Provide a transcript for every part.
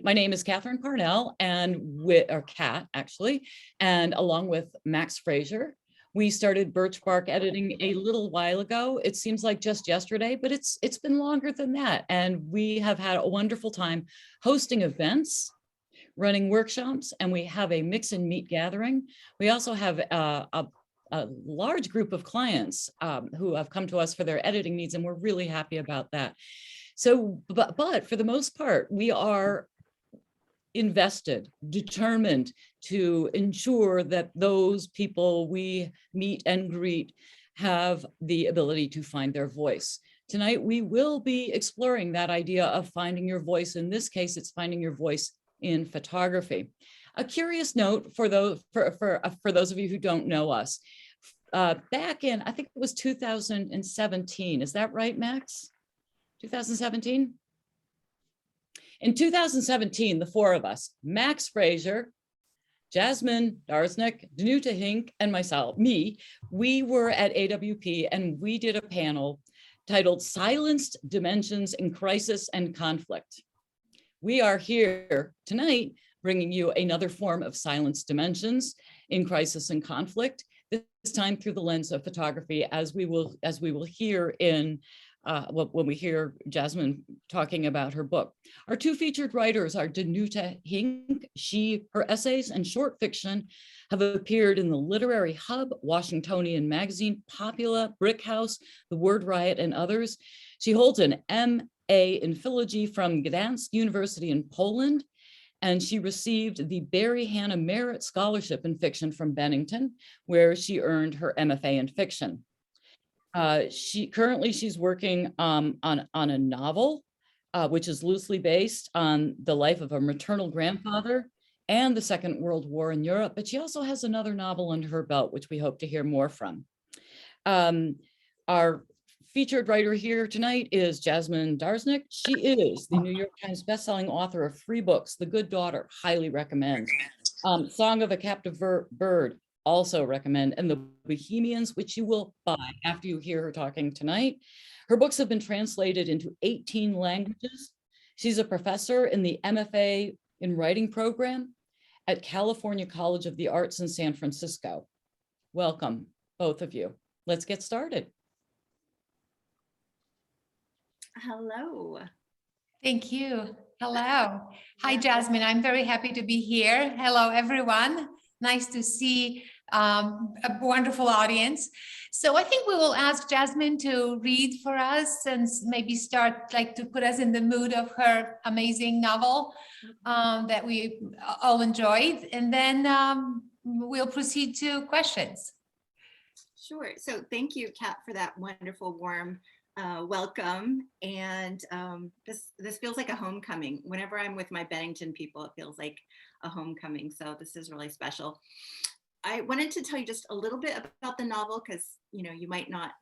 My name is Catherine Parnell, or Kat actually, and along with Max Fraser, we started Birch Bark Editing a little while ago. It seems like just yesterday, but it's been longer than that. And we have had a wonderful time hosting events, running workshops, and we have a mix and meet gathering. We also have a large group of clients who have come to us for their editing needs, and we're really happy about that. So, but for the most part, we are invested, determined to ensure that those people we meet and greet have the ability to find their voice. Tonight, we will be exploring that idea of finding your voice. In this case, it's finding your voice in photography. A curious note for those of you who don't know us, back in, I think it was 2017, is that right, Max? 2017? In 2017, the four of us, Max Fraser, Jasmin Darznik, Danuta Hinc, and me, we were at AWP and we did a panel titled Silenced Dimensions in Crisis and Conflict. We are here tonight bringing you another form of silenced dimensions in crisis and conflict, this time through the lens of photography, as we will hear in when we hear Jasmin talking about her book. Our two featured writers are Danuta Hinc. Her essays and short fiction have appeared in the Literary Hub, Washingtonian Magazine, Popula, Brick House, the Word Riot, and others. She holds an M.A. in Philology from Gdansk University in Poland, and she received the Barry Hannah Merit Scholarship in Fiction from Bennington, where she earned her M.F.A. in Fiction. She's working on a novel, which is loosely based on the life of a maternal grandfather and the Second World War in Europe. But she also has another novel under her belt, which we hope to hear more from. Our featured writer here tonight is Jasmin Darznik. She is the New York Times bestselling author of 3 books, The Good Daughter, highly recommend. Song of a Captive Bird, also recommend, and The Bohemians, which you will buy after you hear her talking tonight. Her books have been translated into 18 languages. She's a professor in the M.F.A. in writing program at California College of the Arts in San Francisco. Welcome, both of you. Let's get started. Hello. Thank you. Hello. Hi, Jasmin. I'm very happy to be here. Hello, everyone. Nice to see a wonderful audience. So I think we will ask Jasmin to read for us and maybe start to put us in the mood of her amazing novel that we all enjoyed. And then we'll proceed to questions. Sure. So thank you, Kat, for that wonderful, warm welcome. And this feels like a homecoming. Whenever I'm with my Bennington people, it feels like a homecoming. So this is really special. I wanted to tell you just a little bit about the novel because you might not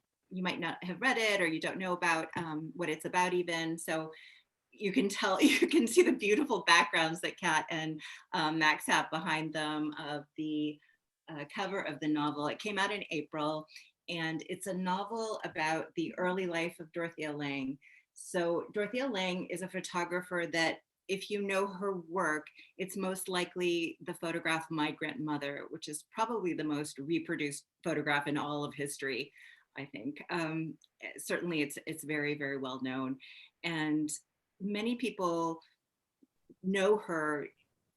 have read it, or you don't know about what it's about even. So you can see the beautiful backgrounds that Kat and Max have behind them of the cover of the novel. It came out in April, and it's a novel about the early life of Dorothea Lange. So Dorothea Lange is a photographer that, if you know her work, it's most likely the photograph Migrant Mother, which is probably the most reproduced photograph in all of history, I think. Certainly it's very, very well known. And many people know her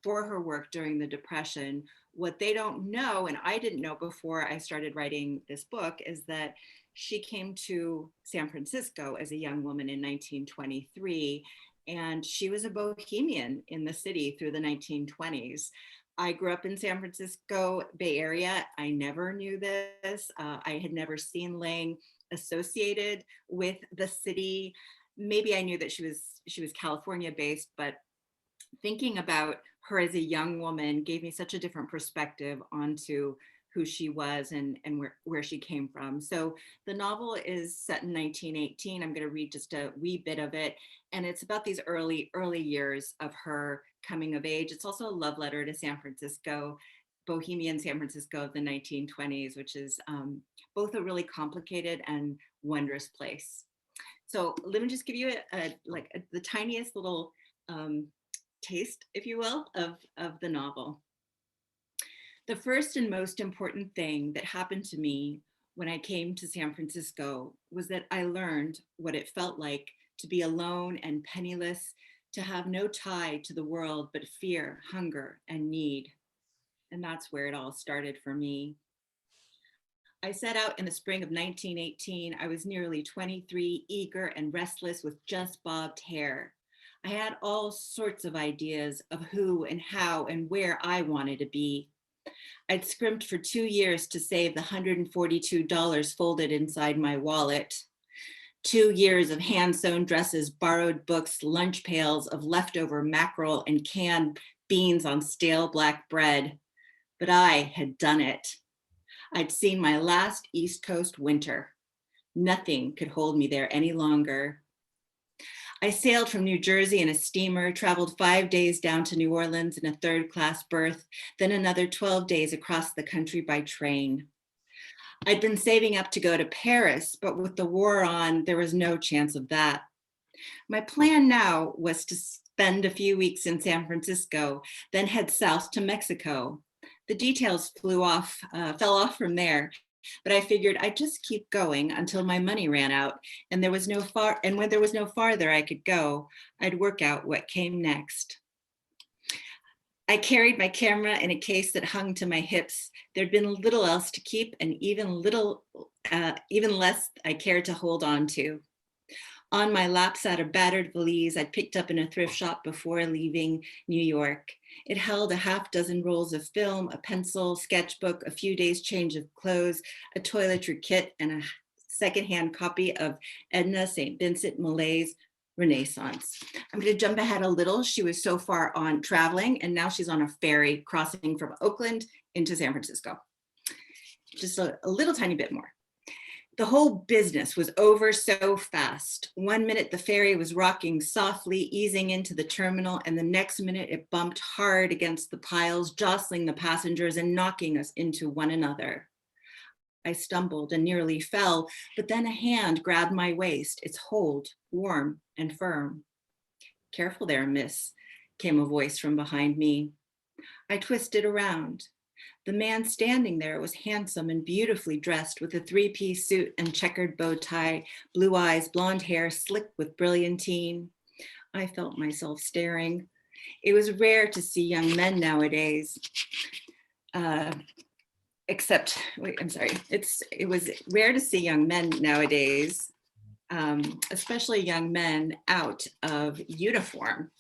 for her work during the Depression. What they don't know, and I didn't know before I started writing this book, is that she came to San Francisco as a young woman in 1923. And she was a bohemian in the city through the 1920s. I grew up in San Francisco Bay Area. I never knew this. I had never seen Lange associated with the city. Maybe I knew that she was California based, but thinking about her as a young woman gave me such a different perspective onto who she was and where she came from. So the novel is set in 1918. I'm going to read just a wee bit of it. And it's about these early years of her coming of age. It's also a love letter to San Francisco, Bohemian San Francisco of the 1920s, which is both a really complicated and wondrous place. So let me just give you the tiniest little taste, if you will, of the novel. The first and most important thing that happened to me when I came to San Francisco was that I learned what it felt like to be alone and penniless, to have no tie to the world but fear, hunger, and need. And that's where it all started for me. I set out in the spring of 1918. I was nearly 23, eager and restless with just bobbed hair. I had all sorts of ideas of who and how and where I wanted to be. I'd scrimped for 2 years to save the $142 folded inside my wallet. 2 years of hand-sewn dresses, borrowed books, lunch pails of leftover mackerel and canned beans on stale black bread. But I had done it. I'd seen my last East Coast winter. Nothing could hold me there any longer. I sailed from New Jersey in a steamer, traveled 5 days down to New Orleans in a third-class berth, then another 12 days across the country by train. I'd been saving up to go to Paris, but with the war on, there was no chance of that. My plan now was to spend a few weeks in San Francisco, then head south to Mexico. The details fell off from there, but I figured I'd just keep going until my money ran out, and when there was no farther I could go, I'd work out what came next. I carried my camera in a case that hung to my hips. There'd been little else to keep, and even less I cared to hold on to. On my lap sat a battered valise I'd picked up in a thrift shop before leaving New York. It held a half dozen rolls of film, a pencil, sketchbook, a few days' change of clothes, a toiletry kit, and a secondhand copy of Edna St. Vincent Millay's Renaissance. I'm going to jump ahead a little. She was so far on traveling, and now she's on a ferry crossing from Oakland into San Francisco. Just a little tiny bit more. The whole business was over so fast. 1 minute the ferry was rocking softly, easing into the terminal, and the next minute it bumped hard against the piles, jostling the passengers and knocking us into one another. I stumbled and nearly fell, but then a hand grabbed my waist, its hold warm and firm. "Careful there, miss," came a voice from behind me. I twisted around. The man standing there was handsome and beautifully dressed with a three-piece suit and checkered bow tie, blue eyes, blonde hair, slick with brilliantine. I felt myself staring. It was rare to see young men nowadays. It was rare to see young men nowadays, especially young men out of uniform.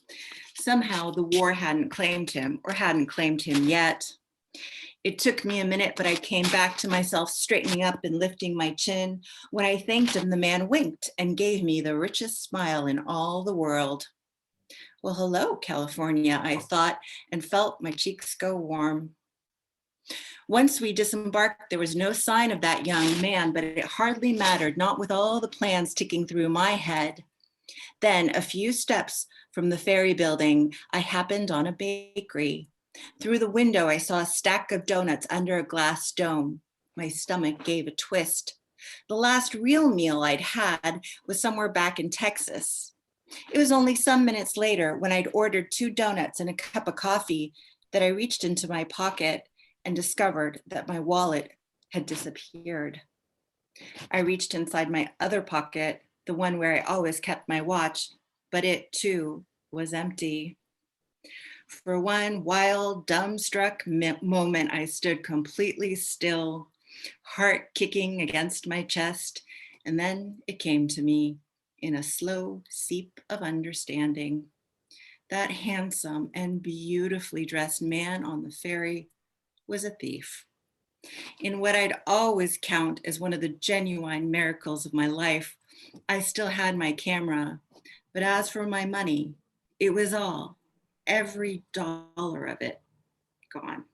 Somehow the war hadn't claimed him, or hadn't claimed him yet. It took me a minute, but I came back to myself, straightening up and lifting my chin. When I thanked him, the man winked and gave me the richest smile in all the world. Well, hello, California, I thought, and felt my cheeks go warm. Once we disembarked, there was no sign of that young man, but it hardly mattered, not with all the plans ticking through my head. Then, a few steps from the ferry building, I happened on a bakery. Through the window, I saw a stack of donuts under a glass dome. My stomach gave a twist. The last real meal I'd had was somewhere back in Texas. It was only some minutes later, when I'd ordered 2 donuts and a cup of coffee, that I reached into my pocket and discovered that my wallet had disappeared. I reached inside my other pocket, the one where I always kept my watch, but it too was empty. For one wild, dumbstruck moment, I stood completely still, heart kicking against my chest, and then it came to me in a slow seep of understanding. That handsome and beautifully dressed man on the ferry was a thief. In what I'd always count as one of the genuine miracles of my life, I still had my camera, but as for my money, it was all, every dollar of it, gone.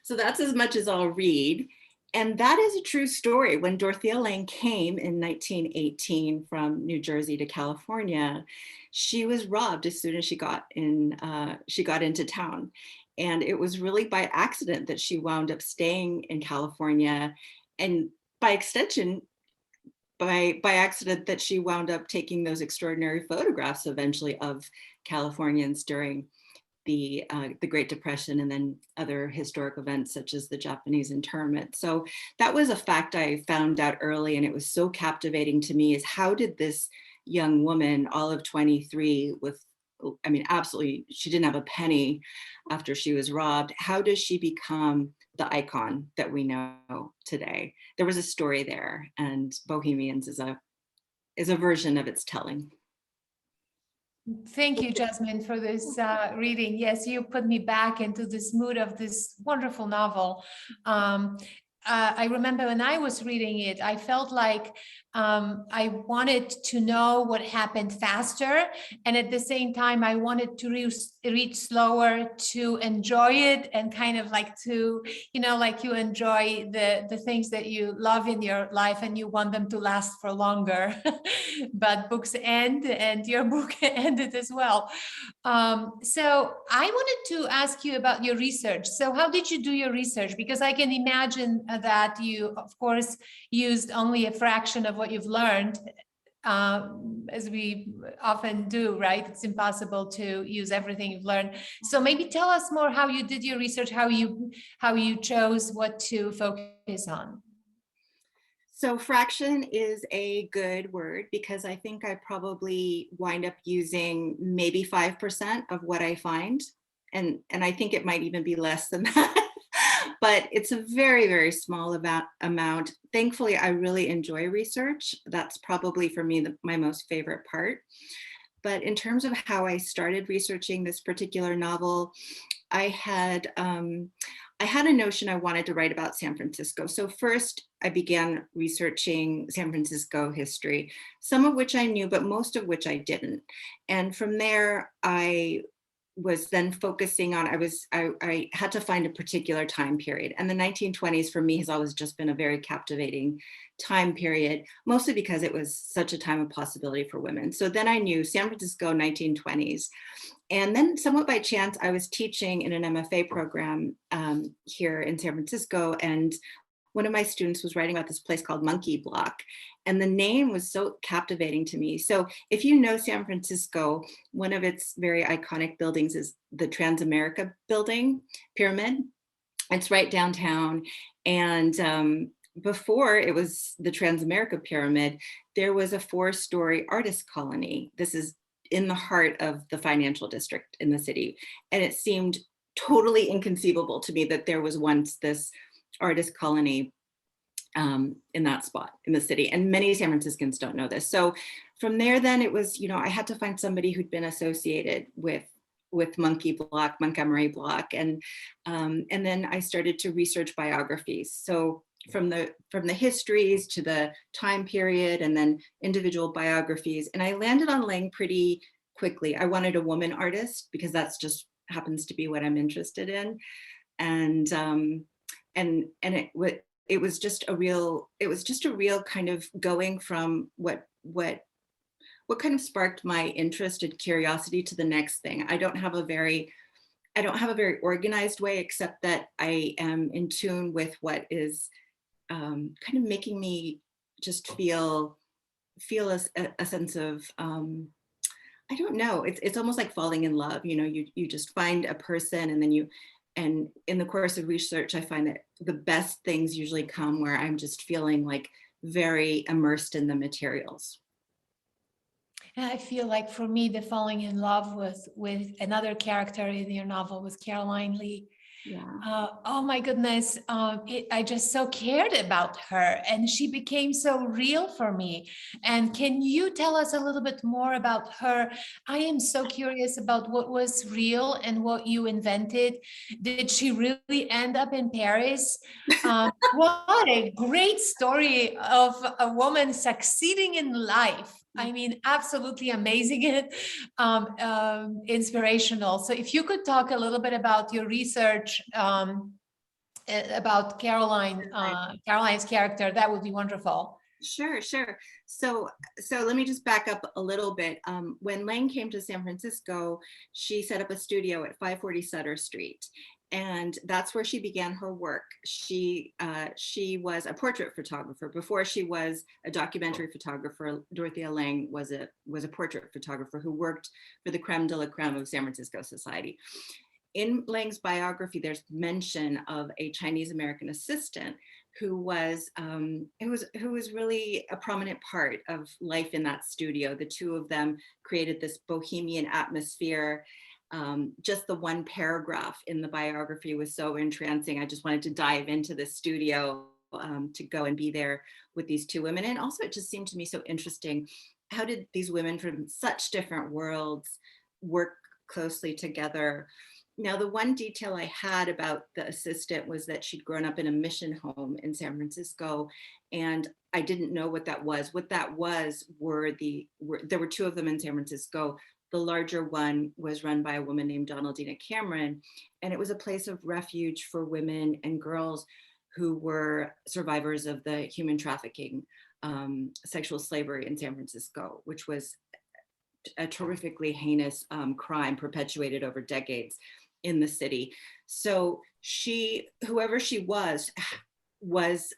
So that's as much as I'll read. And that is a true story. When Dorothea Lange came in 1918 from New Jersey to California, she was robbed as soon as she got into town. And it was really by accident that she wound up staying in California. And by extension, by accident that she wound up taking those extraordinary photographs eventually of Californians during the Great Depression and then other historic events such as the Japanese internment. So that was a fact I found out early, and it was so captivating to me, is how did this young woman, all of 23, with, I mean, absolutely, she didn't have a penny after she was robbed. How does she become the icon that we know today? There was a story there, and Bohemians is a version of its telling. Thank you, Jasmin, for this reading. Yes, you put me back into this mood of this wonderful novel. I remember when I was reading it, I felt like I wanted to know what happened faster. And at the same time, I wanted to read slower to enjoy it and kind of like to, like you enjoy the things that you love in your life and you want them to last for longer. But books end, and your book ended as well. So I wanted to ask you about your research. So how did you do your research? Because I can imagine that you, of course, used only a fraction of what you've learned, as we often do, right? It's impossible to use everything you've learned. So maybe tell us more how you did your research, how you chose what to focus on. So fraction is a good word, because I think I probably wind up using maybe 5% of what I find. And I think it might even be less than that. But it's a very, very small amount. Thankfully, I really enjoy research. That's probably for me my most favorite part. But in terms of how I started researching this particular novel, I had a notion I wanted to write about San Francisco. So first, I began researching San Francisco history, some of which I knew, but most of which I didn't. And from there, I was then focusing on, I had to find a particular time period. And the 1920s for me has always just been a very captivating time period, mostly because it was such a time of possibility for women. So then I knew San Francisco 1920s. And then somewhat by chance, I was teaching in an M.F.A. program here in San Francisco. And one of my students was writing about this place called Monkey Block. And the name was so captivating to me. So if you know San Francisco, one of its very iconic buildings is the Transamerica building, pyramid. It's right downtown. And before it was the Transamerica pyramid, there was a 4-story artist colony. This is in the heart of the financial district in the city. And it seemed totally inconceivable to me that there was once this artist colony in that spot in the city. And many San Franciscans don't know this. So from there, then it was, I had to find somebody who'd been associated with Montgomery Block. And then I started to research biographies. So from the histories to the time period, and then individual biographies. And I landed on Lang pretty quickly. I wanted a woman artist because that's just happens to be what I'm interested in. And it was just a real kind of going from what kind of sparked my interest and curiosity to the next thing. I don't have a very organized way, except that I am in tune with what is kind of making me just feel a sense of, I don't know, it's almost like falling in love. You just find a person, and in the course of research, I find that the best things usually come where I'm just feeling like very immersed in the materials. And I feel like for me, the falling in love with another character in your novel was Caroline Lee. Yeah. Oh my goodness. I just so cared about her, and she became so real for me. And can you tell us a little bit more about her? I am so curious about what was real and what you invented. Did she really end up in Paris? What a great story of a woman succeeding in life. I mean, absolutely amazing and inspirational. So if you could talk a little bit about your research about Caroline's character, that would be wonderful. Sure, sure. So, let me just back up a little bit. When Lang came to San Francisco, she set up a studio at 540 Sutter Street, and that's where she began her work. She was a portrait photographer before she was a documentary photographer. Dorothea Lang was a portrait photographer who worked for the creme de la creme of San Francisco society. In Lang's biography, there's mention of a Chinese American assistant who was really a prominent part of life in that studio. The two of them created this bohemian atmosphere. Just the one paragraph in the biography was so entrancing. I just wanted to dive into the studio to go and be there with these two women. And also it just seemed to me so interesting. How did these women from such different worlds work closely together? Now, the one detail I had about the assistant was that she'd grown up in a mission home in San Francisco, and I didn't know what that was. What that was there were two of them in San Francisco. The larger one was run by a woman named Donaldina Cameron, and it was a place of refuge for women and girls who were survivors of the human trafficking, sexual slavery in San Francisco, which was a terrifically heinous crime perpetuated over decades in the city. So whoever she was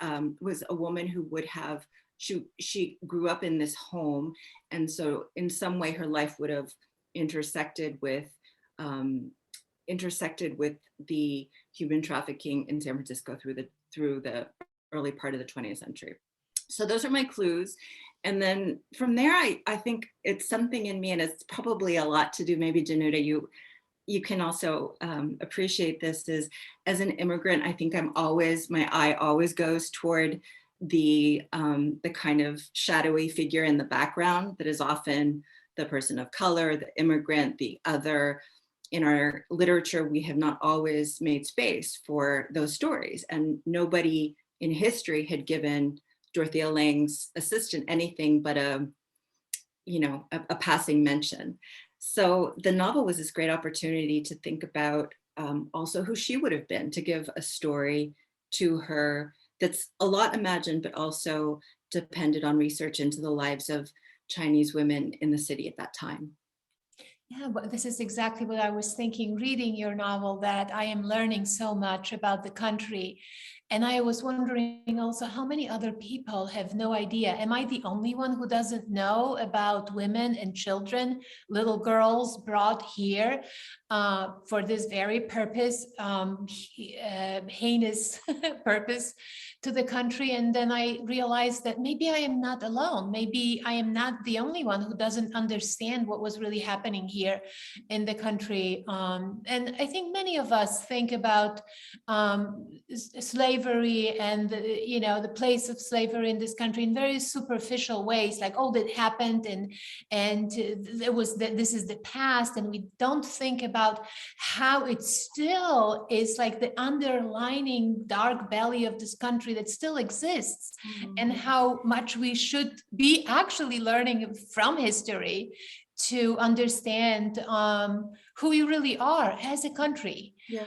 a woman who would have, she grew up in this home. And so in some way her life would have intersected with the human trafficking in San Francisco through the early part of the 20th century. So those are my clues. And then from there, I think it's something in me, and it's probably a lot to do. Maybe Danuta, you can also appreciate this, is as an immigrant, I think my eye always goes toward the kind of shadowy figure in the background that is often the person of color, the immigrant, the other. In our literature, we have not always made space for those stories, and nobody in history had given Dorothea Lang's assistant anything but a passing mention. So the novel was this great opportunity to think about also who she would have been, to give a story to her that's a lot imagined, but also depended on research into the lives of Chinese women in the city at that time. Yeah, but this is exactly what I was thinking, reading your novel, that I am learning so much about the country. And I was wondering also how many other people have no idea. Am I the only one who doesn't know about women and children, little girls brought here for this very purpose, heinous purpose to the country? And then I realized that maybe I am not alone. Maybe I am not the only one who doesn't understand what was really happening here in the country. And I think many of us think about slavery and the place of slavery in this country in very superficial ways, like, oh, that happened, and this is the past, and we don't think about how it still is like the underlining dark belly of this country that still exists, and how much we should be actually learning from history to understand who we really are as a country. Yeah.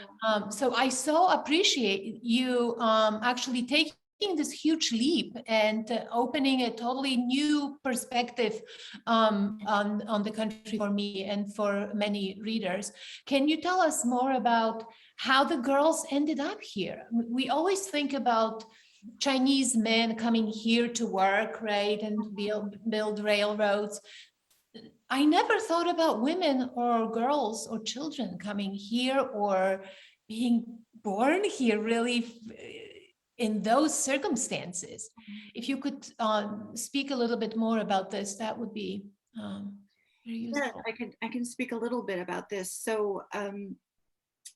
So I so appreciate you actually taking this huge leap and opening a totally new perspective on the country for me and for many readers. Can you tell us more about how the girls ended up here? We always think about Chinese men coming here to work, right, and build railroads. I never thought about women or girls or children coming here or being born here really in those circumstances. If you could speak a little bit more about this, that would be very useful. Yeah, I can speak a little bit about this. So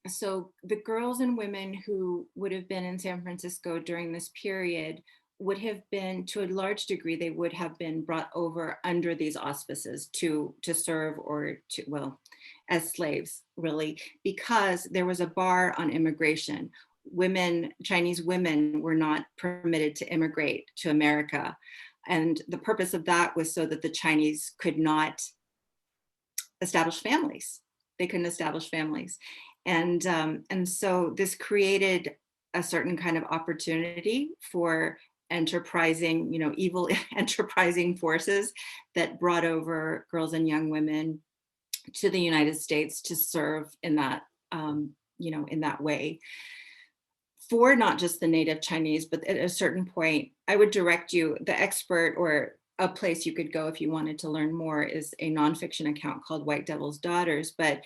the girls and women who would have been in San Francisco during this period would have been, to a large degree, they would have been brought over under these auspices to serve as slaves, really, because there was a bar on immigration. Chinese women were not permitted to immigrate to America. And the purpose of that was so that the Chinese could not establish families. They couldn't establish families. And so this created a certain kind of opportunity for enterprising, evil enterprising forces that brought over girls and young women to the United States to serve in that, in that way, for not just the native Chinese, but at a certain point, I would direct you, the expert or a place you could go if you wanted to learn more is a nonfiction account called White Devil's Daughters. But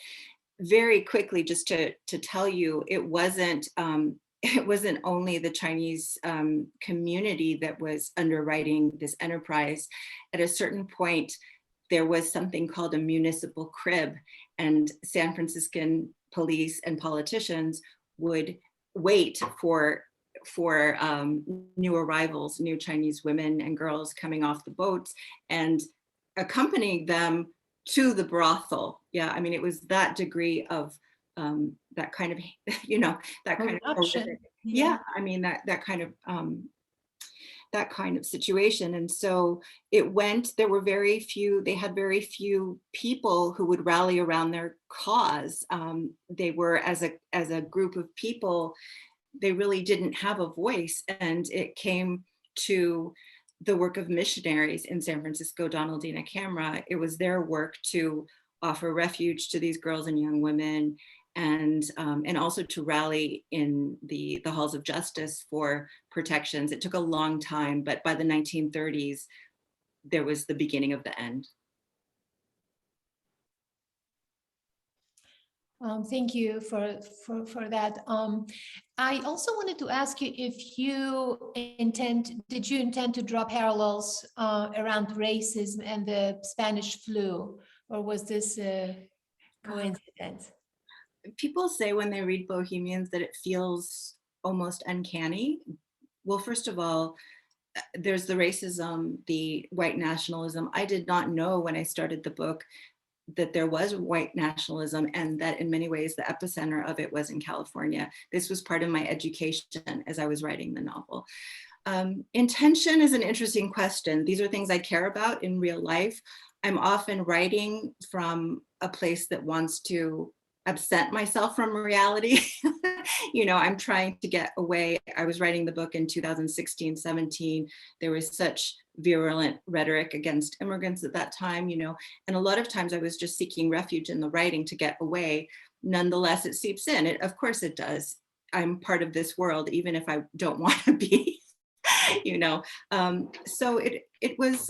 very quickly, just to tell you, it wasn't only the Chinese community that was underwriting this enterprise. At a certain point, there was something called a municipal crib, and San Franciscan police and politicians would wait for new arrivals, new Chinese women and girls coming off the boats, and accompanying them to the brothel. Yeah, I mean, it was that degree of that kind of, that kind of horrific, yeah, I mean, that kind of situation. And so there were very few, they had very few people who would rally around their cause. They were, as a group of people, they really didn't have a voice. And it came to the work of missionaries in San Francisco, Donaldina Camera. It was their work to offer refuge to these girls and young women, and also to rally in the halls of justice for protections. It took a long time, but by the 1930s, there was the beginning of the end. Thank you for that. I also wanted to ask you if did you intend to draw parallels around racism and the Spanish flu, or was this a coincidence? People say when they read Bohemians that it feels almost uncanny. Well, first of all, there's the racism, the white nationalism. I did not know when I started the book that there was white nationalism, and that in many ways the epicenter of it was in California. This was part of my education as I was writing the novel. Intention is an interesting question. These are things I care about in real life. I'm often writing from a place that wants to absent myself from reality. I'm trying to get away. I was writing the book in 2016, 17. There was such virulent rhetoric against immigrants at that time, and a lot of times I was just seeking refuge in the writing to get away. Nonetheless, it seeps in. Of course it does. I'm part of this world, even if I don't want to be, So it was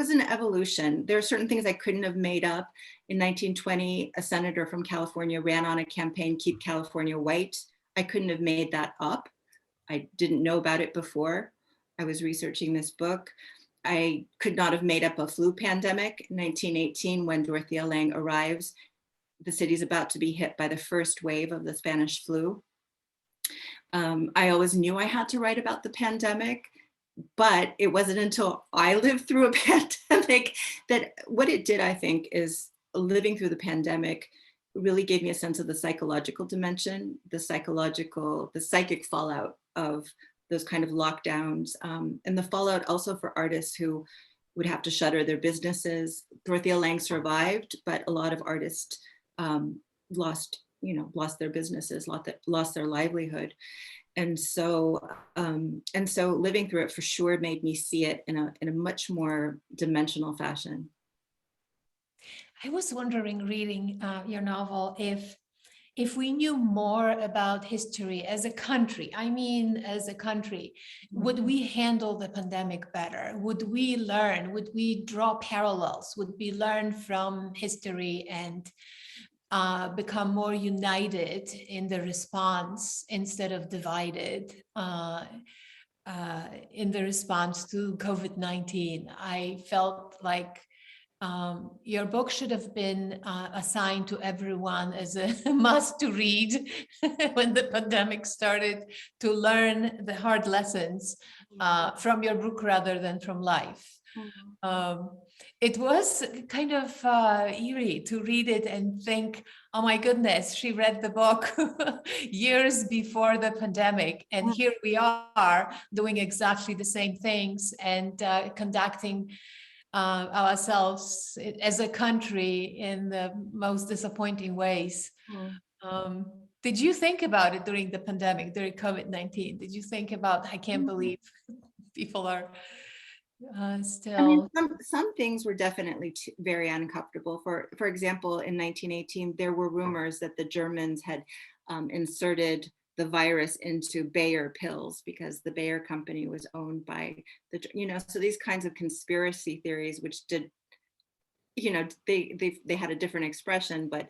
an evolution. There are certain things I couldn't have made up. In 1920, a senator from California ran on a campaign, Keep California White. I couldn't have made that up. I didn't know about it before I was researching this book. I could not have made up a flu pandemic. In 1918, when Dorothea Lange arrives, the city's about to be hit by the first wave of the Spanish flu. I always knew I had to write about the pandemic, but it wasn't until I lived through a pandemic that what it did, I think, is living through the pandemic really gave me a sense of the psychological dimension, the psychic fallout of those kind of lockdowns, and the fallout also for artists who would have to shutter their businesses. Dorothea Lange survived, but a lot of artists lost their businesses, lost their livelihood. And so living through it for sure made me see it in a much more dimensional fashion. I was wondering, reading your novel, if we knew more about history as a country, would we handle the pandemic better? Would we learn? Would we draw parallels? Would we learn from history and become more united in the response instead of divided in the response to COVID-19? I felt like your book should have been assigned to everyone as a must to read when the pandemic started, to learn the hard lessons from your book rather than from life. It was kind of eerie to read it and think, oh my goodness, she read the book years before the pandemic. And here we are doing exactly the same things and conducting ourselves as a country in the most disappointing ways. Did you think about it during the pandemic, during COVID-19? Did you think about, I can't believe people are still. I mean, some things were definitely very uncomfortable. For example, in 1918, there were rumors that the Germans had inserted the virus into Bayer pills because the Bayer company was owned by the, so these kinds of conspiracy theories, which did, they had a different expression, but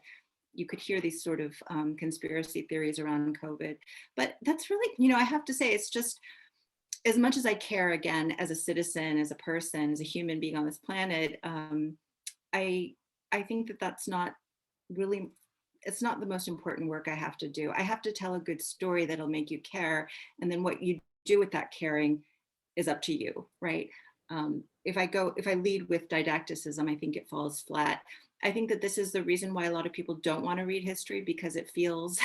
you could hear these sort of conspiracy theories around COVID. But that's really, I have to say, it's just, as much as I care, again, as a citizen, as a person, as a human being on this planet, I think that that's not really, it's not the most important work I have to do. I have to tell a good story that'll make you care. And then what you do with that caring is up to you, right? If I lead with didacticism, I think it falls flat. I think that this is the reason why a lot of people don't want to read history, because it feels,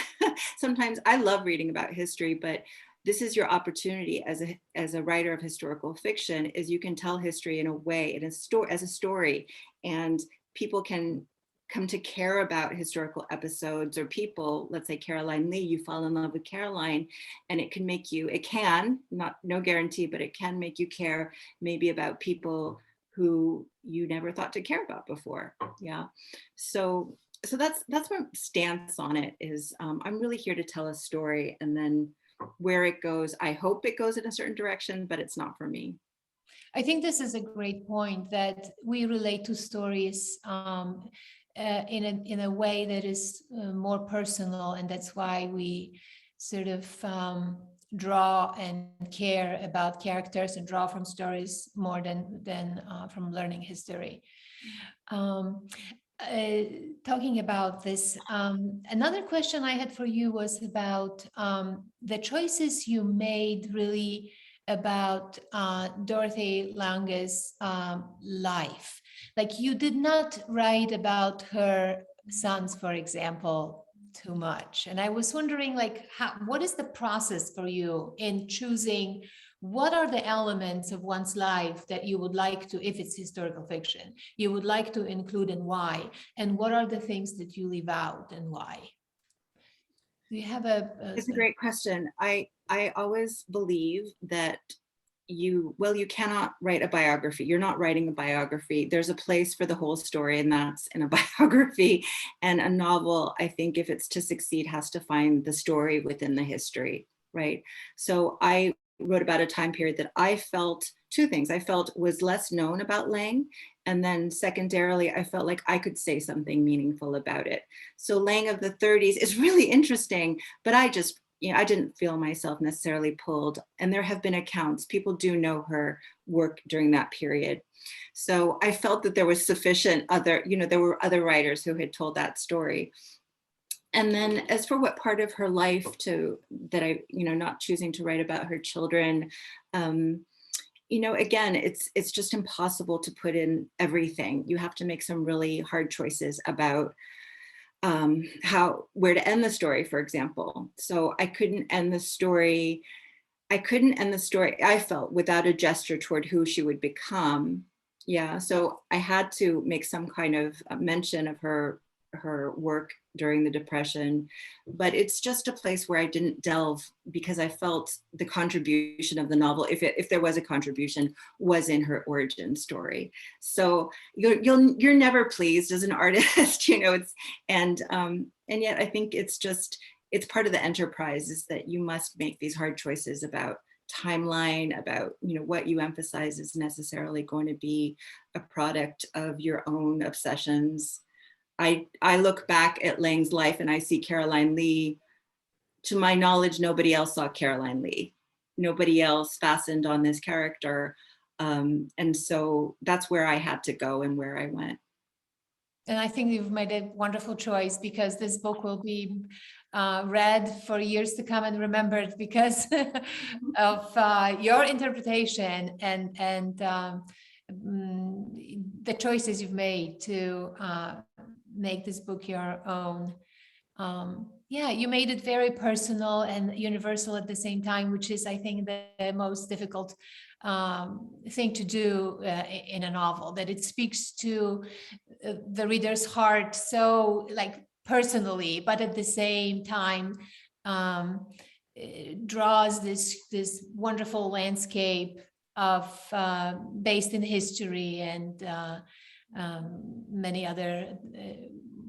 sometimes I love reading about history, but this is your opportunity as a writer of historical fiction, is you can tell history in a way, as a story, and people can come to care about historical episodes or people. Let's say Caroline Lee, you fall in love with Caroline, and it can, no guarantee, but it can make you care maybe about people who you never thought to care about before. Yeah. So that's my stance on it, is I'm really here to tell a story, and then where it goes, I hope it goes in a certain direction, but it's not for me. I think this is a great point, that we relate to stories in a way that is more personal, and that's why we sort of draw and care about characters and draw from stories more than from learning history. Talking about this, another question I had for you was about the choices you made, really about Dorothy Lange's life. Like, you did not write about her sons, for example, too much. And I was wondering, like, what is the process for you in choosing what are the elements of one's life that you would like to, if it's historical fiction, you would like to include, and why? And what are the things that you leave out and why? Do you have It's a great question. I always believe that you cannot write a biography. You're not writing a biography. There's a place for the whole story, and that's in a biography. And a novel, I think, if it's to succeed, has to find the story within the history, right? So I wrote about a time period that I felt two things. I felt was less known about Lang. And then secondarily, I felt like I could say something meaningful about it. So Lang of the 30s is really interesting, but I just, I didn't feel myself necessarily pulled. And there have been accounts, people do know her work during that period. So I felt that there was sufficient there were other writers who had told that story. And then as for what part of her life that I, not choosing to write about her children, again, it's just impossible to put in everything. You have to make some really hard choices about where to end the story, for example. So I couldn't end the story, I felt, without a gesture toward who she would become. Yeah, so I had to make some kind of mention of her work during the Depression, but it's just a place where I didn't delve, because I felt the contribution of the novel, if there was a contribution, was in her origin story. So you're never pleased as an artist, and yet I think it's part of the enterprise, is that you must make these hard choices about timeline, about what you emphasize is necessarily going to be a product of your own obsessions. I look back at Lang's life and I see Caroline Lee. To my knowledge, nobody else saw Caroline Lee. Nobody else fastened on this character. And so that's where I had to go and where I went. And I think you've made a wonderful choice, because this book will be read for years to come and remembered because of your interpretation and the choices you've made to make this book your own. Yeah, you made it very personal and universal at the same time, which is, I think, the most difficult thing to do in a novel, that it speaks to the reader's heart so personally, but at the same time draws this wonderful landscape of based in history and many other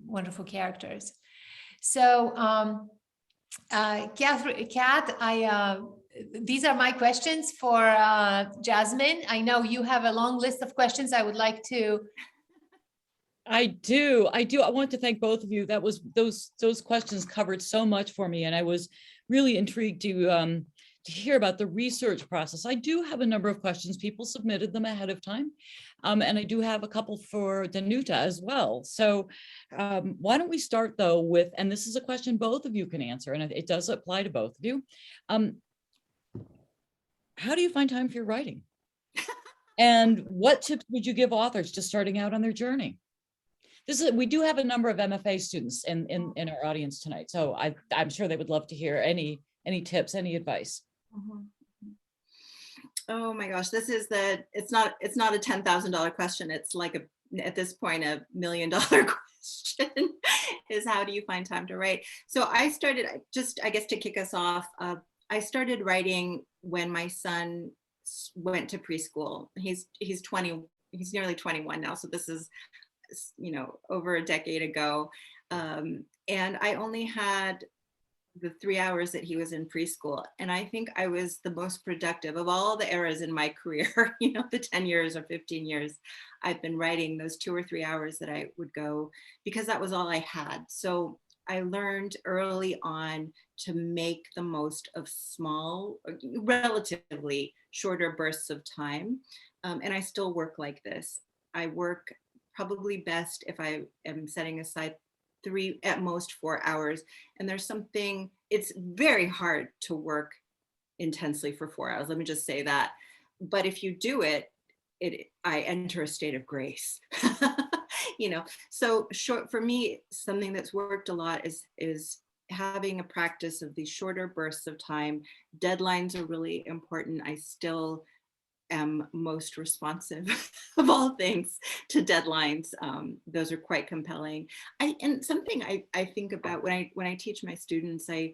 wonderful characters. So, Kat, these are my questions for Jasmin. I know you have a long list of questions I would like to. I do. I want to thank both of you. That was those questions covered so much for me, and I was really intrigued to hear about the research process. I do have a number of questions. People submitted them ahead of time, and I do have a couple for Danuta as well. So why don't we start though with, and this is a question both of you can answer, and it does apply to both of you. How do you find time for your writing? And what tips would you give authors just starting out on their journey? We do have a number of M.F.A. students in our audience tonight, so I'm sure they would love to hear any tips, any advice. Mm-hmm. Oh my gosh, it's not a $10,000 question. It's like at this point, $1 million question is, how do you find time to write? So I started, I guess to kick us off, I started writing when my son went to preschool. He's 20, he's nearly 21 now. So this is, over a decade ago. And I only had the 3 hours that he was in preschool. And I think I was the most productive of all the eras in my career, the 10 years or 15 years I've been writing, those 2 or 3 hours that I would go, because that was all I had. So I learned early on to make the most of small, relatively shorter bursts of time. And I still work like this. I work probably best if I am setting aside 3, at most 4 hours. And there's something, it's very hard to work intensely for 4 hours. Let me just say that. But if you do it, I enter a state of grace. So short for me, something that's worked a lot is having a practice of these shorter bursts of time. Deadlines are really important. I still am most responsive of all things to deadlines. Those are quite compelling. And something I think about when I teach my students, I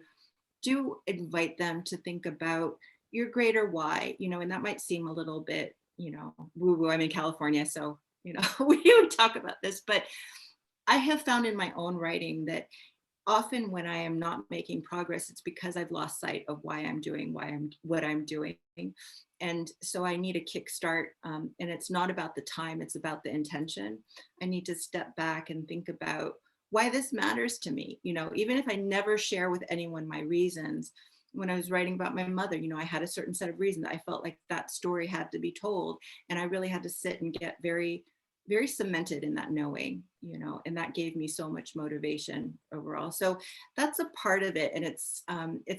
do invite them to think about your greater why, and that might seem a little bit, woo-woo. I'm in California, so, we don't talk about this, but I have found in my own writing that often when I am not making progress, it's because I've lost sight of why I'm doing what I'm doing. And so I need a kickstart, and it's not about the time, it's about the intention. I need to step back and think about why this matters to me. Even if I never share with anyone my reasons, when I was writing about my mother, I had a certain set of reasons. I felt like that story had to be told, and I really had to sit and get very, very cemented in that knowing, and that gave me so much motivation overall. So that's a part of it. And it's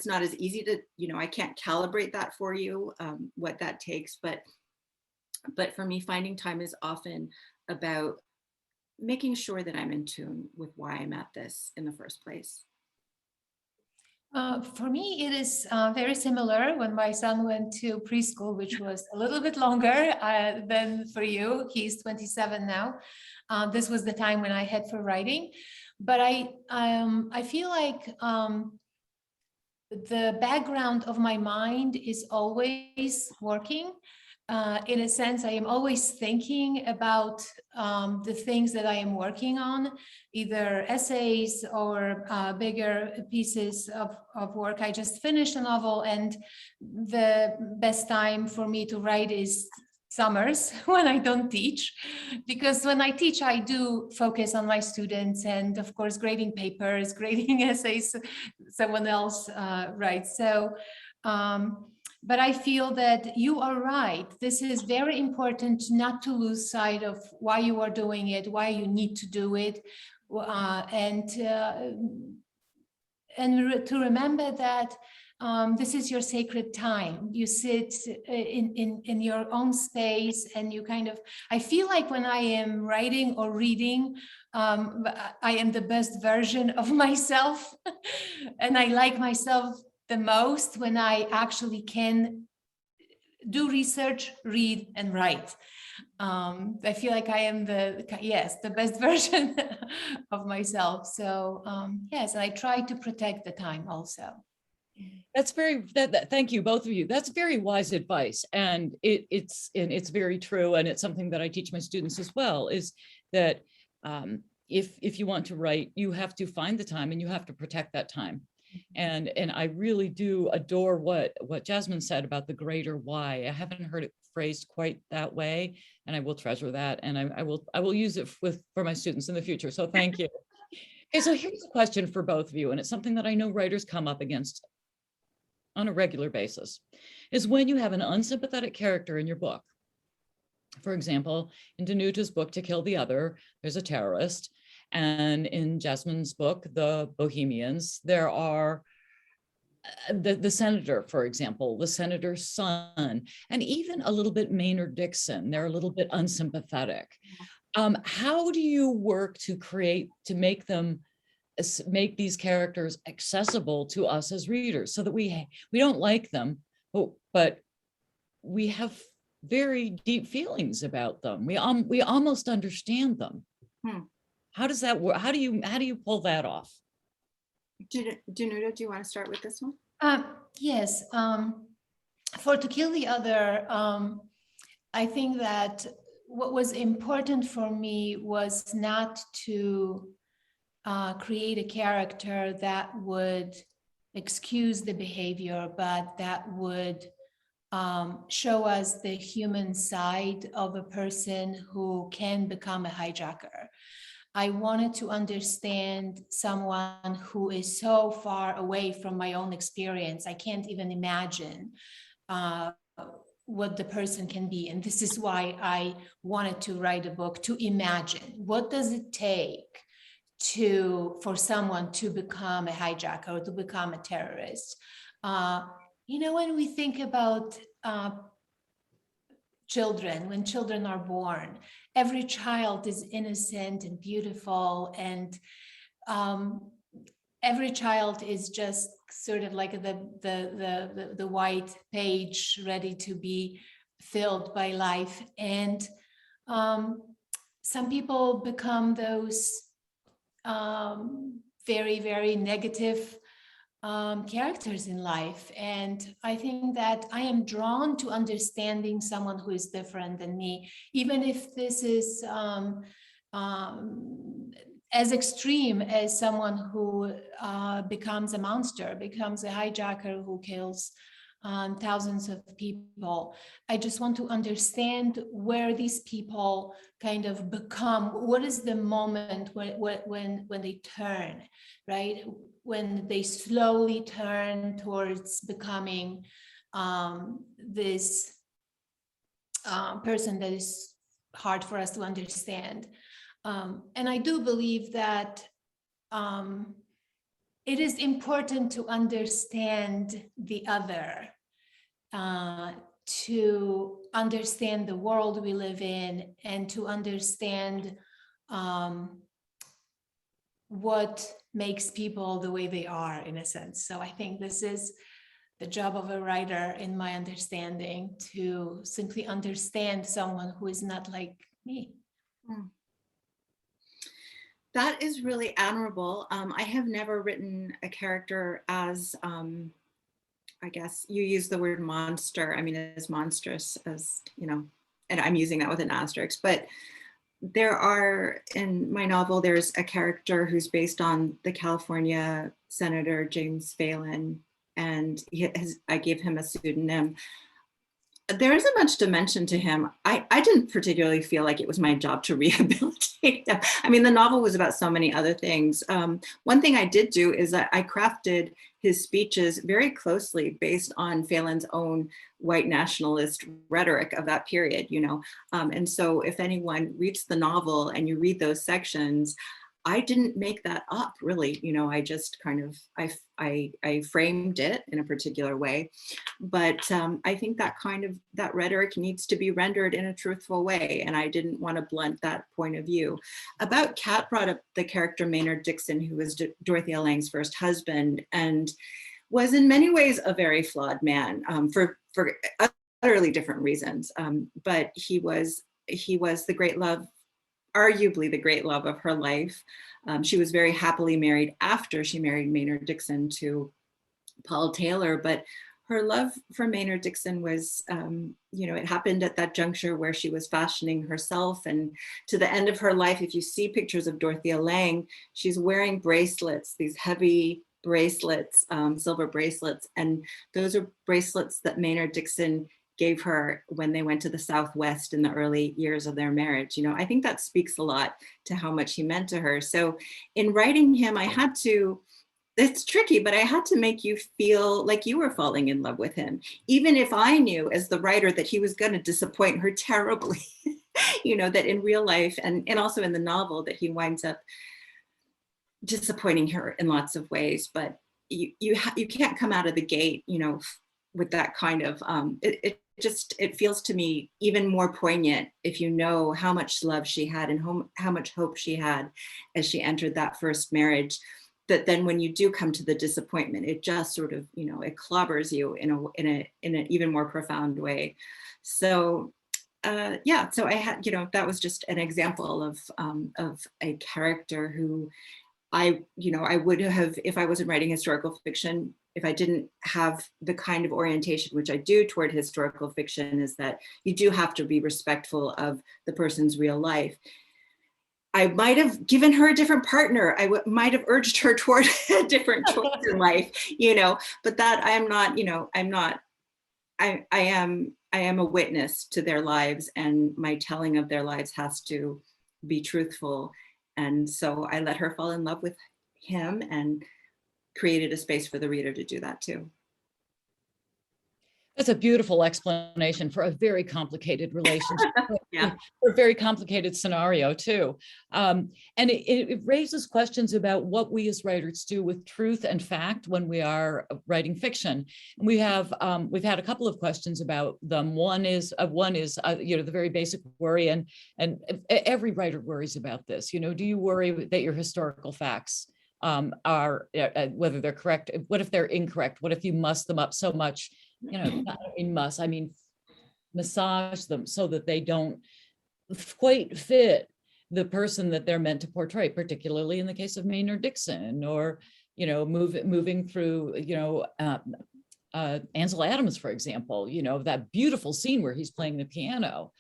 not as easy to, I can't calibrate that for you, what that takes, but for me, finding time is often about making sure that I'm in tune with why I'm at this in the first place. For me, it is very similar. When my son went to preschool, which was a little bit longer than for you, he's 27 now. This was the time when I had for writing, but I feel like the background of my mind is always working. In a sense, I am always thinking about the things that I am working on, either essays or bigger pieces of work. I just finished a novel, and the best time for me to write is summers when I don't teach, because when I teach, I do focus on my students and, of course, grading papers, grading essays someone else writes. So, but I feel that you are right. This is very important not to lose sight of why you are doing it, why you need to do it, and to remember that this is your sacred time. You sit in your own space, and you I feel like when I am writing or reading, I am the best version of myself. And I like myself the most when I actually can do research, read, and write. I feel like I am the best version of myself. So yes, and I try to protect the time also. That's thank you, both of you. That's very wise advice. And it's very true. And it's something that I teach my students as well, is that if you want to write, you have to find the time and you have to protect that time. And I really do adore what Jasmin said about the greater why. I haven't heard it phrased quite that way, and I will treasure that. And I will use it for my students in the future. So thank you. Okay, so here's a question for both of you, and it's something that I know writers come up against on a regular basis, is when you have an unsympathetic character in your book. For example, in Danuta's book, To Kill the Other, there's a terrorist. And in Jasmin's book, The Bohemians, there are the senator, for example, the senator's son, and even a little bit Maynard Dixon. They're a little bit unsympathetic. How do you work to make these characters accessible to us as readers, so that we don't like them, but we have very deep feelings about them. We almost understand them. How does that work? How do you pull that off? Danuta, do you want to start with this one? Yes. For To Kill the Other, I think that what was important for me was not to create a character that would excuse the behavior, but that would show us the human side of a person who can become a hijacker. I wanted to understand someone who is so far away from my own experience. I can't even imagine what the person can be. And this is why I wanted to write a book, to imagine what does it take for someone to become a hijacker or to become a terrorist. When we think about children, when children are born, every child is innocent and beautiful, and every child is just sort of like the white page ready to be filled by life. And some people become those very, very negative characters in life. And I think that I am drawn to understanding someone who is different than me, even if this is as extreme as someone who becomes a monster, becomes a hijacker who kills thousands of people. I just want to understand where these people kind of become. What is the moment when they turn, right? When they slowly turn towards becoming this person that is hard for us to understand. And I do believe that it is important to understand the other, to understand the world we live in, and to understand what makes people the way they are, in a sense. So I think this is the job of a writer, in my understanding, to simply understand someone who is not like me. That is really admirable. I have never written a character as, I guess you use the word monster. I mean, as monstrous as, and I'm using that with an asterisk, but in my novel, there's a character who's based on the California Senator James Phelan, and I gave him a pseudonym. There isn't much dimension to him. I didn't particularly feel like it was my job to rehabilitate him. I mean, the novel was about so many other things. One thing I did do is that I crafted his speeches very closely based on Phelan's own white nationalist rhetoric of that period, and so if anyone reads the novel and you read those sections, I didn't make that up, really. I just kind of, I framed it in a particular way. But I think that rhetoric needs to be rendered in a truthful way. And I didn't want to blunt that point of view. About Kat brought up the character Maynard Dixon, who was Dorothea Lange's first husband, and was in many ways a very flawed man for utterly different reasons. But he was he was the great love, arguably the great love of her life. She was very happily married after she married Maynard Dixon to Paul Taylor, but her love for Maynard Dixon was, it happened at that juncture where she was fashioning herself, and to the end of her life, if you see pictures of Dorothea Lange, she's wearing bracelets, these heavy bracelets, silver bracelets, and those are bracelets that Maynard Dixon gave her when they went to the Southwest in the early years of their marriage. I think that speaks a lot to how much he meant to her. So in writing him, it's tricky, but I had to make you feel like you were falling in love with him, even if I knew as the writer that he was going to disappoint her terribly, that in real life and also in the novel that he winds up disappointing her in lots of ways. But you can't come out of the gate, with that kind of, it feels to me even more poignant if you know how much love she had and how much hope she had as she entered that first marriage, that then when you do come to the disappointment, it just sort of, it clobbers you in an even more profound way. So so I had, that was just an example of a character who I would have, if I wasn't writing historical fiction, if I didn't have the kind of orientation which I do toward historical fiction, is that you do have to be respectful of the person's real life. I might have given her a different partner. I might have urged her toward a different choice in life, but that I am a witness to their lives, and my telling of their lives has to be truthful. And so I let her fall in love with him and created a space for the reader to do that too. That's a beautiful explanation for a very complicated relationship. Yeah. For a very complicated scenario too. And it raises questions about what we as writers do with truth and fact when we are writing fiction. We've had a couple of questions about them. One is the very basic worry, and every writer worries about this. Do you worry that your historical facts are whether they're correct? What if they're incorrect? What if you muss them up so much? I mean massage them so that they don't quite fit the person that they're meant to portray, particularly in the case of Maynard Dixon, or moving through Ansel Adams, for example, that beautiful scene where he's playing the piano.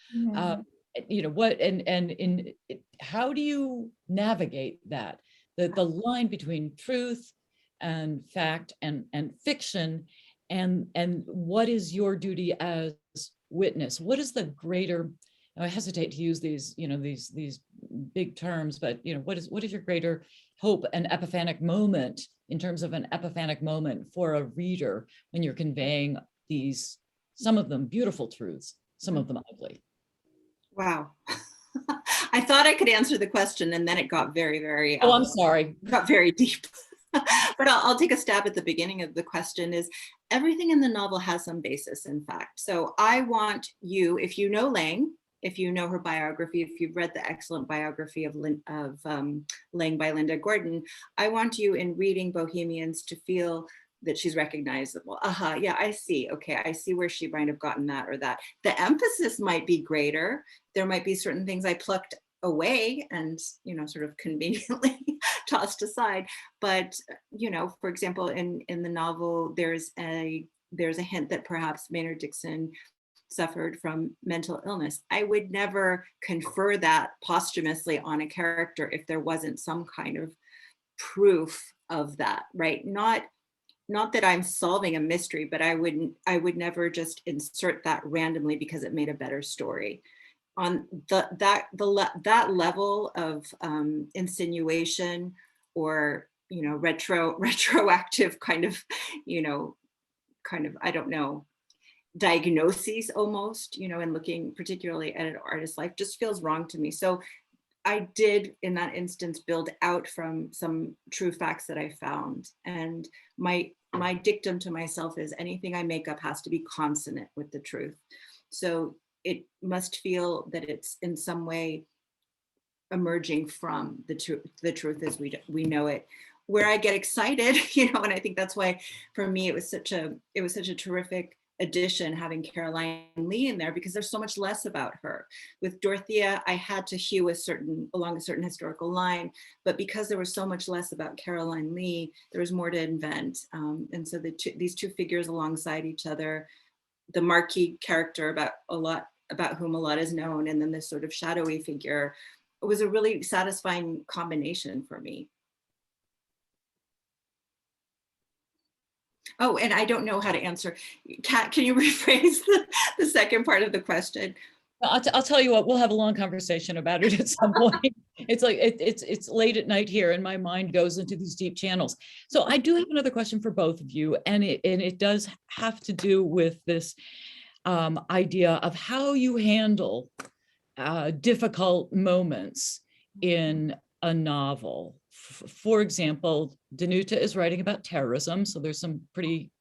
How do you navigate that, the line between truth and fact and fiction, and what is your duty as witness? What is the greater, I hesitate to use these big terms, but what is your greater hope, an epiphanic moment, in terms of an epiphanic moment for a reader when you're conveying these, some of them beautiful truths, some of them ugly? Wow. I thought I could answer the question, and then it got very, very I'm sorry. Got very deep. But I'll take a stab at the beginning of the question. Is everything in the novel has some basis in fact. So I want you, if you know Lange, if you know her biography, if you've read the excellent biography of Lange by Linda Gordon, I want you in reading Bohemians to feel that she's recognizable. Yeah, I see. Okay, I see where she might have gotten that or that. The emphasis might be greater. There might be certain things I plucked away and sort of conveniently tossed aside, but for example, in the novel there's a hint that perhaps Maynard Dixon suffered from mental illness. I would never confer that posthumously on a character if there wasn't some kind of proof of that, right? Not that I'm solving a mystery, but I would never just insert that randomly because it made a better story. On that level of insinuation or retroactive kind of I don't know, diagnoses almost, and looking particularly at an artist's life just feels wrong to me. So I did in that instance build out from some true facts that I found, and my dictum to myself is anything I make up has to be consonant with the truth. So it must feel that it's in some way emerging from the truth as we know it. Where I get excited, and I think that's why for me it was such a terrific addition having Caroline Lee in there because there's so much less about her. With Dorothea, I had to hew along a certain historical line, but because there was so much less about Caroline Lee, there was more to invent. And so these two figures alongside each other, the marquee character about whom a lot is known, and then this sort of shadowy figure, it was a really satisfying combination for me. Oh, and I don't know how to answer. Kat, can you rephrase the second part of the question? I'll tell you what, we'll have a long conversation about it at some point. It's like, it's late at night here and my mind goes into these deep channels. So I do have another question for both of you, and it does have to do with this idea of how you handle difficult moments in a novel. For example, Danuta is writing about terrorism, so there's some pretty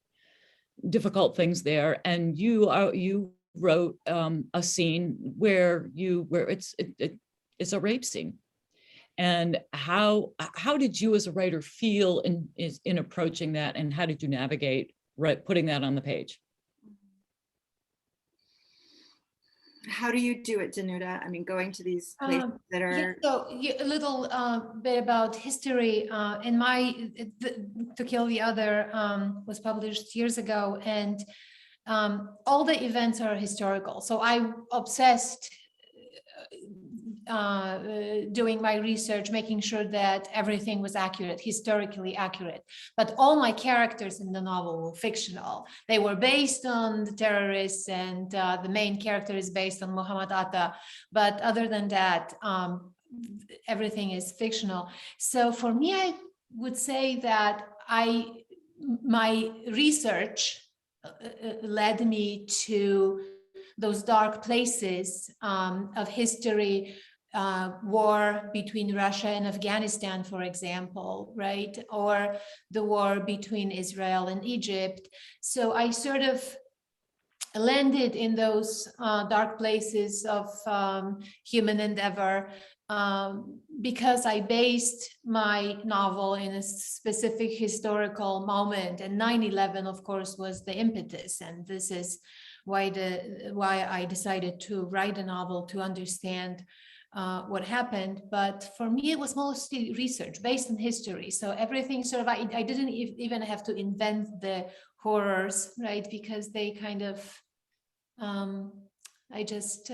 difficult things there, and you wrote a scene where it's a rape scene. And how did you as a writer feel in approaching that, and how did you navigate putting that on the page? How do you do it, Danuta? I mean, going to these places that are... So a little bit about history. In To Kill the Other was published years ago, and all the events are historical. So I obsessed doing my research, making sure that everything was accurate, historically accurate. But all my characters in the novel were fictional. They were based on the terrorists, and the main character is based on Muhammad Atta. But other than that, everything is fictional. So for me, I would say that my research led me to those dark places of history, war between Russia and Afghanistan, for example, right? Or the war between Israel and Egypt. So I sort of landed in those dark places of human endeavor because I based my novel in a specific historical moment, and 9/11, of course, was the impetus, and this is why I decided to write a novel to understand what happened. But for me, it was mostly research based on history. So everything sort of, I didn't even have to invent the horrors, right? Because they kind of, I just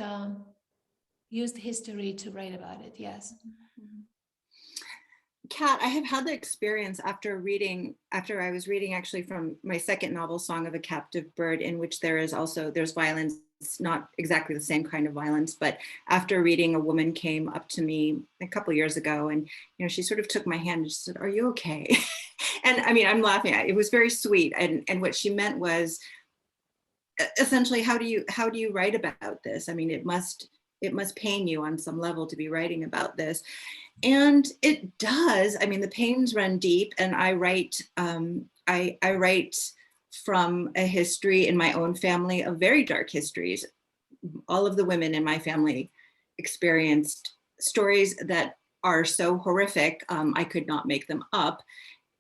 used history to write about it, yes. Kat, I have had the experience after I was reading actually from my second novel, Song of a Captive Bird, in which there's violence. It's not exactly the same kind of violence, but after reading, a woman came up to me a couple years ago, and she sort of took my hand and she said, "Are you okay?" And I mean, I'm laughing. It was very sweet, and what she meant was essentially, how do you write about this? I mean, it must pain you on some level to be writing about this. And it does. I mean, the pains run deep, and I write from a history in my own family of very dark histories. All of the women in my family experienced stories that are so horrific, I could not make them up.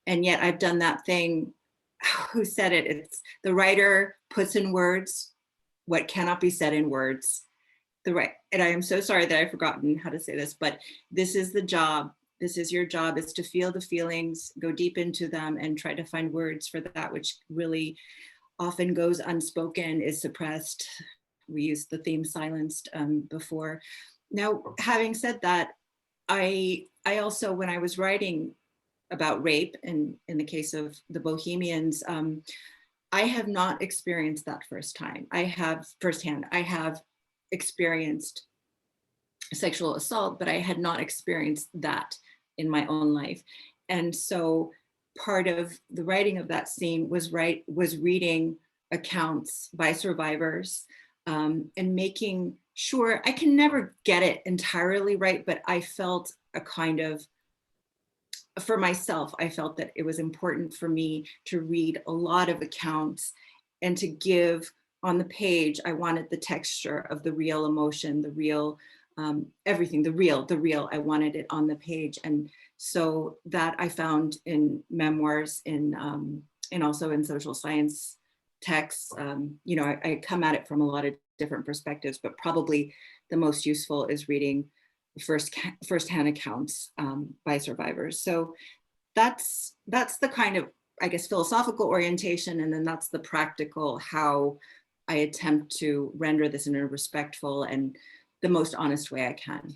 And yet I've done that thing, who said it? It's the writer puts in words what cannot be said in words. And I am so sorry that I've forgotten how to say this, but this is the job. This is your job, is to feel the feelings, go deep into them, and try to find words for that which really often goes unspoken, is suppressed. We used the theme silenced before. Now, having said that, I also, when I was writing about rape, and in the case of the Bohemians, I have not experienced that firsthand. I have experienced sexual assault, but I had not experienced that in my own life. And so part of the writing of that scene was reading accounts by survivors, and making sure, I can never get it entirely right, but I felt a kind of, for myself, I felt that it was important for me to read a lot of accounts and to give on the page. I wanted the texture of the real emotion, the real everything, the real, I wanted it on the page. And so that I found in memoirs, and also in social science texts. I come at it from a lot of different perspectives, but probably the most useful is reading first-hand accounts by survivors. So that's the kind of, I guess, philosophical orientation, and then that's the practical, how I attempt to render this in a respectful and the most honest way I can.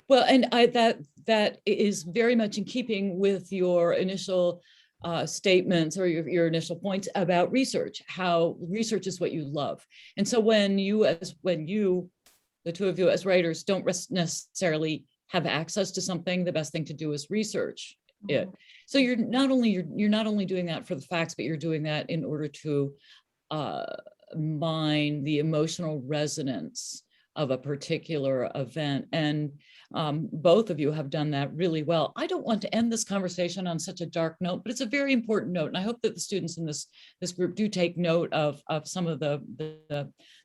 Well, and that is very much in keeping with your initial statements or your initial points about research, how research is what you love. And so when the two of you as writers don't necessarily have access to something, the best thing to do is research it. So you're not only doing that for the facts, but you're doing that in order to mine the emotional resonance of a particular event. And both of you have done that really well. I don't want to end this conversation on such a dark note, but it's a very important note. And I hope that the students in this group do take note of some of the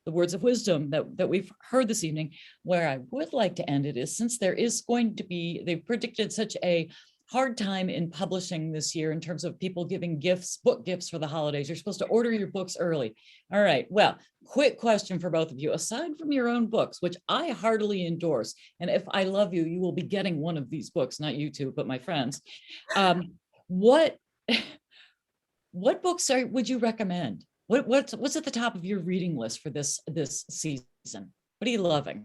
words of wisdom that we've heard this evening. Where I would like to end it is, since there is going to be, they've predicted such a hard time in publishing this year in terms of people giving book gifts for the holidays. You're supposed to order your books early. All right, well, quick question for both of you. Aside from your own books, which I heartily endorse, and if I love you, you will be getting one of these books, not you two, but my friends. What books would you recommend? What's at the top of your reading list for this season? What are you loving?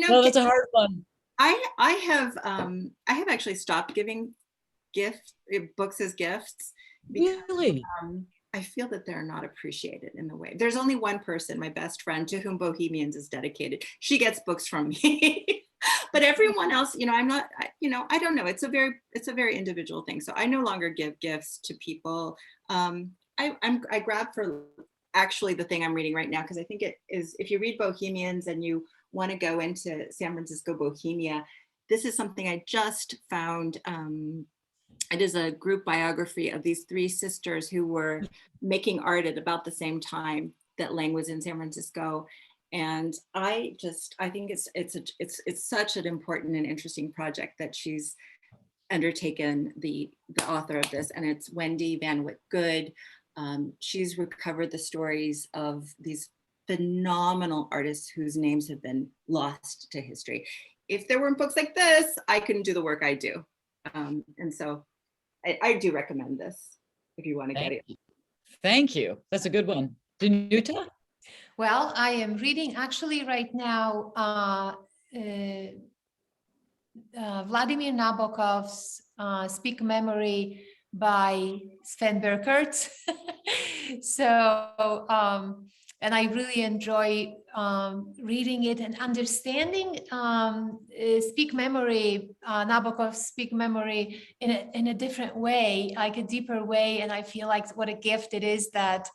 Well, that's a hard one. I have actually stopped giving books as gifts because really? I feel that they're not appreciated in the way. There's only one person, my best friend, to whom Bohemians is dedicated. She gets books from me, but everyone else, I'm not. I don't know. It's a very individual thing. So I no longer give gifts to people. I grab for actually the thing I'm reading right now, because I think it is, if you read Bohemians and you want to go into San Francisco Bohemia, this is something I just found. It is a group biography of these three sisters who were making art at about the same time that Lang was in San Francisco. And I think it's such an important and interesting project that she's undertaken, the author of this, and it's Wendy Van Wyck Good. She's recovered the stories of these phenomenal artists whose names have been lost to history. If there weren't books like this, I couldn't do the work I do. And so I do recommend this if you want to get it. Thank you. That's a good one. Danuta? Well, I am reading actually right now Vladimir Nabokov's Speak Memory by Sven Burkert. So, and I really enjoy reading it and understanding Speak Memory, Nabokov's Speak Memory in a different way, like a deeper way. And I feel like what a gift it is that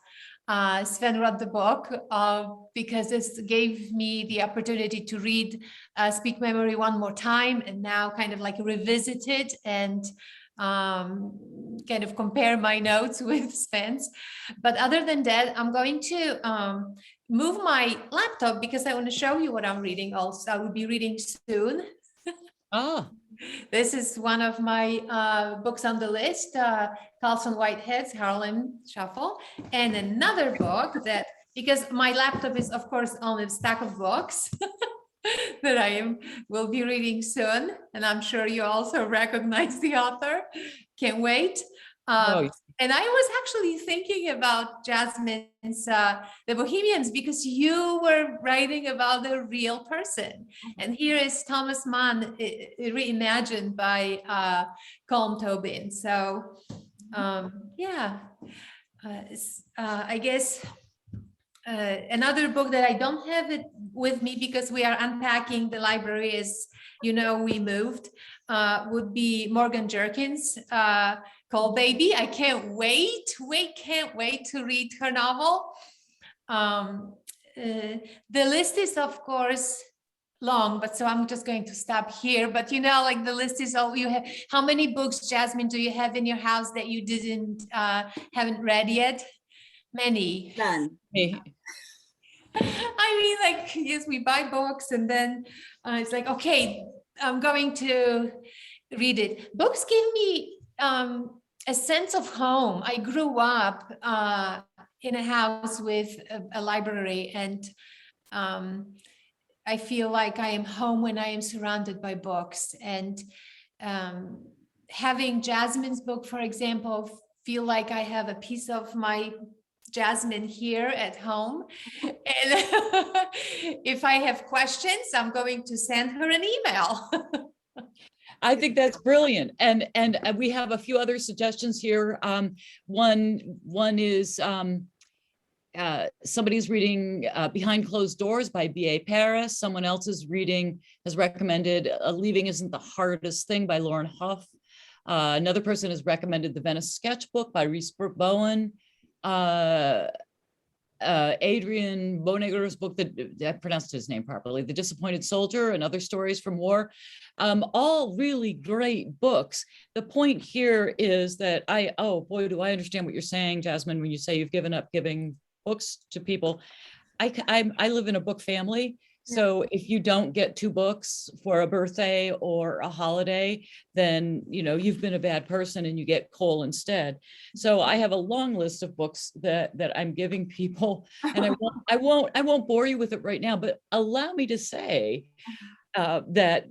Sven wrote the book, because this gave me the opportunity to read Speak Memory one more time, and now kind of like revisit it and kind of compare my notes with Sven's. But other than that, I'm going to move my laptop because I want to show you what I'm reading also. I will be reading soon. Oh. This is one of my books on the list, Carlson Whitehead's Harlem Shuffle, and another book that, because my laptop is of course on a stack of books that will be reading soon, and I'm sure you also recognize the author. Can't wait. And I was actually thinking about Jasmin's The Bohemians, because you were writing about the real person. And here is Thomas Mann reimagined by Colm Tobin. So yeah, I guess another book that I don't have it with me because we are unpacking the library, as you know, we moved, would be Morgan Jerkins' Call Baby. I can't wait to read her novel. The list is of course long, but so I'm just going to stop here. But you know, like the list is all you have. How many books, Jasmin, do you have in your house that you haven't read yet? Many. None. I mean, like, yes, we buy books and then it's like, okay, I'm going to read it. Books give me a sense of home. I grew up in a house with a library, and I feel like I am home when I am surrounded by books. And having Jasmin's book, for example, feel like I have a piece of my Jasmin here at home. And if I have questions, I'm going to send her an email. I think that's brilliant. And we have a few other suggestions here. One is somebody's reading Behind Closed Doors by B.A. Paris. Someone else is reading, has recommended Leaving Isn't the Hardest Thing by Lauren Huff. Another person has recommended The Venice Sketchbook by Reese Bowen. Adrian Bonegger's book, that I pronounced his name properly, The Disappointed Soldier and Other Stories from War, all really great books. The point here is that oh boy, do I understand what you're saying, Jasmin, when you say you've given up giving books to people. I live in a book family. So if you don't get 2 books for a birthday or a holiday, then you've been a bad person and you get coal instead. So I have a long list of books that I'm giving people, and I won't bore you with it right now, but allow me to say that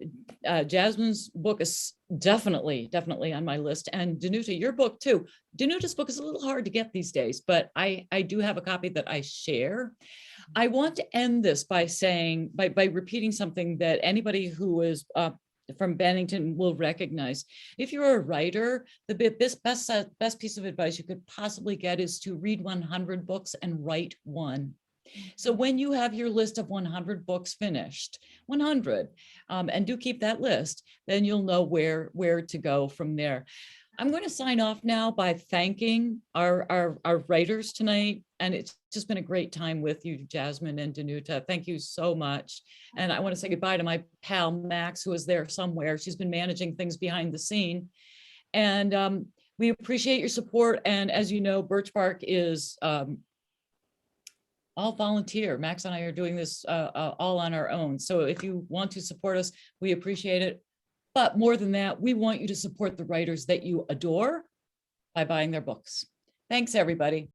Jasmin's book is definitely on my list, and Danuta, your book too. Danuta's book is a little hard to get these days, but I do have a copy that I share. I want to end this by saying, by repeating something that anybody who is from Bennington will recognize. If you're a writer, the best piece of advice you could possibly get is to read 100 books and write one. So when you have your list of 100 books finished, 100, and do keep that list, then you'll know where to go from there. I'm going to sign off now by thanking our writers tonight. And it's just been a great time with you, Jasmin and Danuta. Thank you so much. And I want to say goodbye to my pal, Max, who is there somewhere. She's been managing things behind the scene. And we appreciate your support. And as you know, Birchbark is all volunteer. Max and I are doing this all on our own. So if you want to support us, we appreciate it. But more than that, we want you to support the writers that you adore by buying their books. Thanks, everybody.